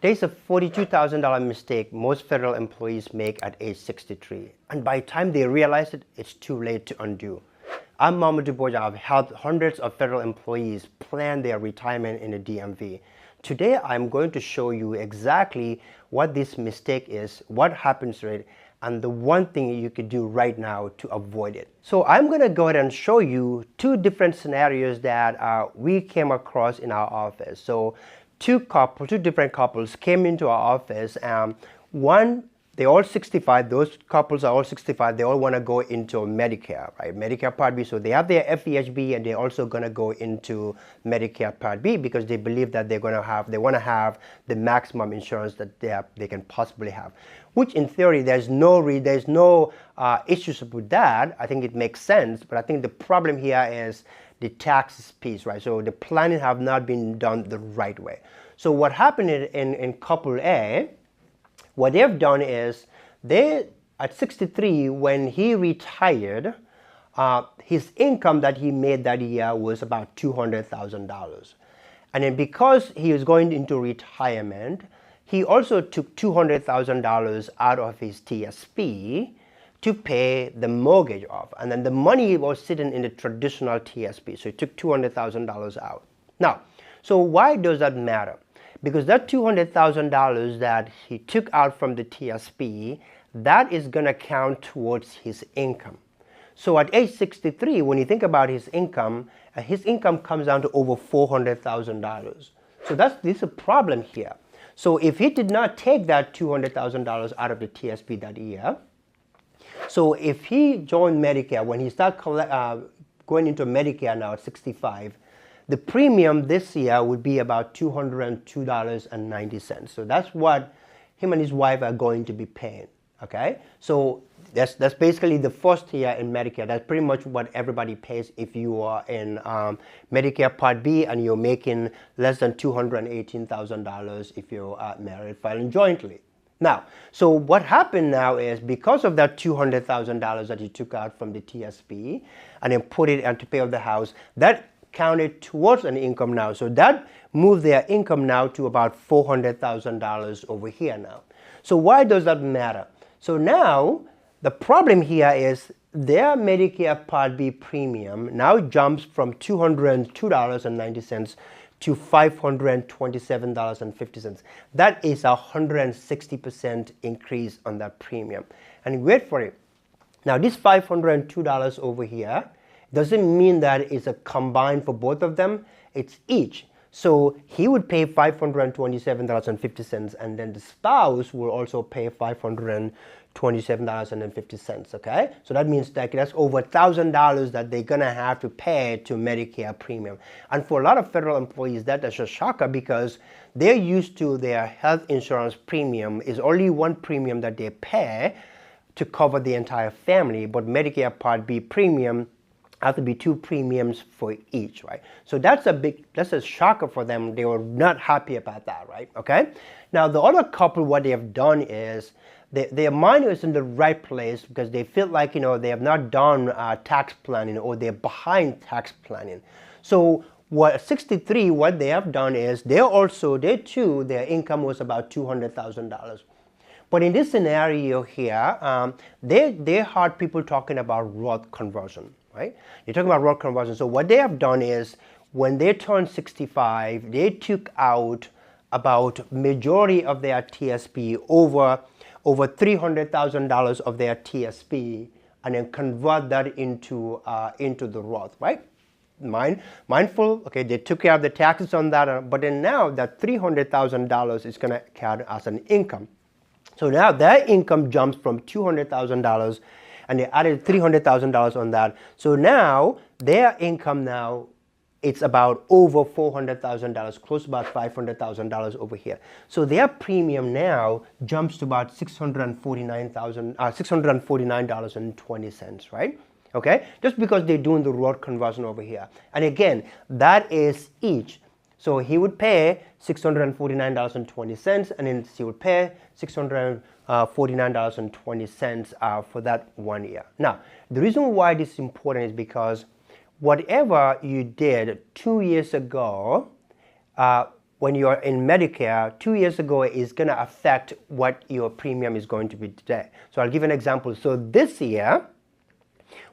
There's a $42,000 mistake most federal employees make at age 63. And by the time they realize it, it's too late to undo. I'm Mamadou Boja. I've helped hundreds of federal employees plan their retirement in the DMV. Today, I'm going to show you exactly what this mistake is, what happens to it, and the one thing you could do right now to avoid it. So I'm going to go ahead and show you two different scenarios that we came across in our office. So two different couples came into our office. One, they're all 65. Those couples are all 65. They all want to go into Medicare, right? Medicare Part B. So they have their FEHB, and they're also going to go into Medicare Part B because they believe that they want to have the maximum insurance that they can possibly have. Which, in theory, there's no issues with that. I think it makes sense. But I think the problem here is the taxes piece, right? So the planning have not been done the right way. So what happened in couple A, what they've done is at 63, when he retired, his income that he made that year was about $200,000. And then because he was going into retirement, he also took $200,000 out of his TSP to pay the mortgage off. And then the money was sitting in the traditional TSP. So he took $200,000 out. Now, so why does that matter? Because that $200,000 that he took out from the TSP, that is going to count towards his income. So at age 63, when you think about his income comes down to over $400,000. So this is a problem here. So if he did not take that $200,000 out of the TSP that year, so if he joined Medicare, when he started going into Medicare now at 65, the premium this year would be about $202.90. So that's what him and his wife are going to be paying, okay? So that's basically the first year in Medicare. That's pretty much what everybody pays if you are in Medicare Part B and you're making less than $218,000 if you're married filing jointly. Now, so what happened now is because of that $200,000 that he took out from the TSP and then put it to pay off the house, that counted towards an income now. So that moved their income now to about $400,000 over here now. So why does that matter? So now the problem here is their Medicare Part B premium now jumps from $202.90 to $527.50. That is a 160% increase on that premium. And wait for it. Now this $502 over here doesn't mean that it's a combined for both of them. It's each. So he would pay $527.50, and then the spouse will also pay $527.50, okay? So that means that that's over $1,000 that they're gonna have to pay to Medicare premium. And for a lot of federal employees, that is a shocker because they're used to their health insurance premium is only one premium that they pay to cover the entire family, but Medicare Part B premium have to be two premiums for each, right? So that's a shocker for them. They were not happy about that, right? Okay. Now the other couple, what they have done is their mind is in the right place because they feel like they have not done tax planning or they're behind tax planning. So at 63, what they have done is their income was about $200,000. But in this scenario here, they heard people talking about Roth conversion. Right? You're talking about Roth conversion. So what they have done is when they turned 65, they took out about majority of their TSP, over $300,000 of their TSP, and then convert that into the Roth, right? Mindful, okay, they took care of the taxes on that, but then now that $300,000 is going to count as an income. So now that income jumps from $200,000 and they added $300,000 on that. So now their income now, it's about over $400,000, close to about $500,000 over here. So their premium now jumps to about $649.20, right? Okay, just because they're doing the Roth conversion over here. And again, that is each. So he would pay $649.20, and then he would pay $649.20 for that 1 year. Now, the reason why this is important is because whatever you did 2 years ago when you're in Medicare 2 years ago is going to affect what your premium is going to be today. So I'll give an example. So this year,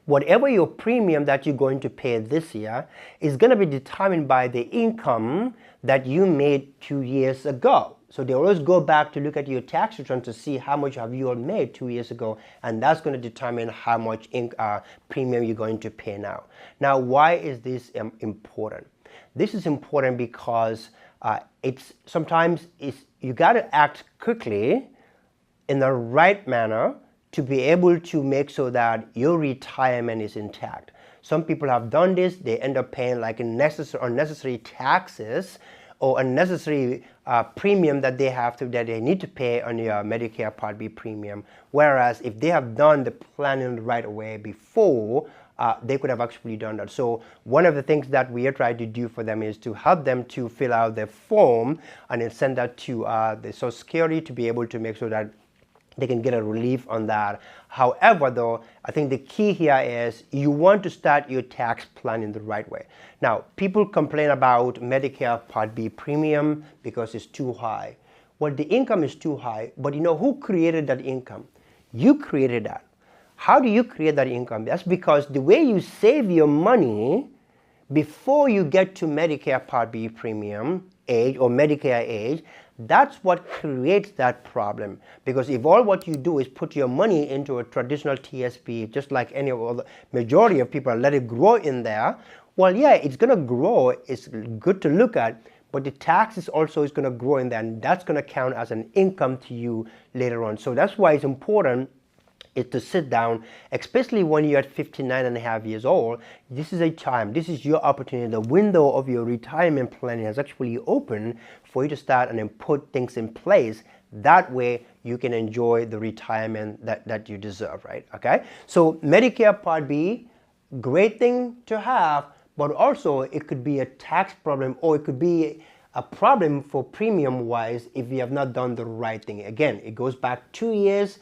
whatever your premium that you're going to pay this year is going to be determined by the income that you made 2 years ago. So they always go back to look at your tax return to see how much have you all made 2 years ago, and that's going to determine how much premium you're going to pay now. Now, why is this important? This is important because you got to act quickly in the right manner to be able to make sure that your retirement is intact. Some people have done this, they end up paying like unnecessary taxes or unnecessary premium that they need to pay on your Medicare Part B premium. Whereas if they have done the planning the right way before, they could have actually done that. So one of the things that we are trying to do for them is to help them to fill out their form and then send that to the Social Security to be able to make sure that they can get a relief on that. However, though, I think the key here is you want to start your tax planning the right way. Now, people complain about Medicare Part B premium because it's too high. Well, the income is too high, but you know who created that income? You created that. How do you create that income? That's because the way you save your money before you get to Medicare Part B premium age or Medicare age, that's what creates that problem. Because if all what you do is put your money into a traditional TSP, just like any other majority of people, let it grow in there, well, yeah, it's going to grow. It's good to look at, but the taxes also is going to grow in there, and that's going to count as an income to you later on. So that's why it's important is to sit down, especially when you're at 59 and a half years old. This is a time, this is your opportunity. The window of your retirement planning has actually opened for you to start and then put things in place. That way you can enjoy the retirement that you deserve, right? Okay, so Medicare Part B, great thing to have, but also it could be a tax problem, or it could be a problem for premium wise if you have not done the right thing. Again, it goes back 2 years.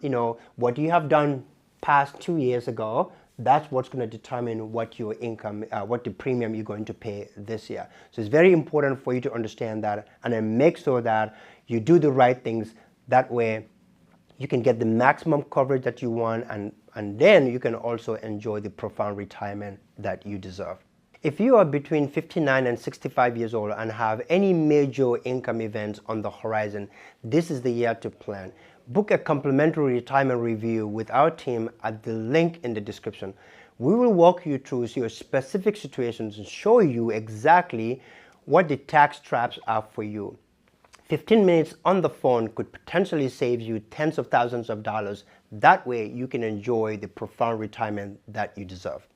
You know, what you have done past 2 years ago, that's what's going to determine what your income, what the premium you're going to pay this year. So it's very important for you to understand that and then make sure that you do the right things. That way you can get the maximum coverage that you want, and then you can also enjoy the profound retirement that you deserve. If you are between 59 and 65 years old and have any major income events on the horizon, this is the year to plan. Book a complimentary retirement review with our team at the link in the description. We will walk you through your specific situations and show you exactly what the tax traps are for you. 15 minutes on the phone could potentially save you tens of thousands of dollars. That way you can enjoy the profound retirement that you deserve.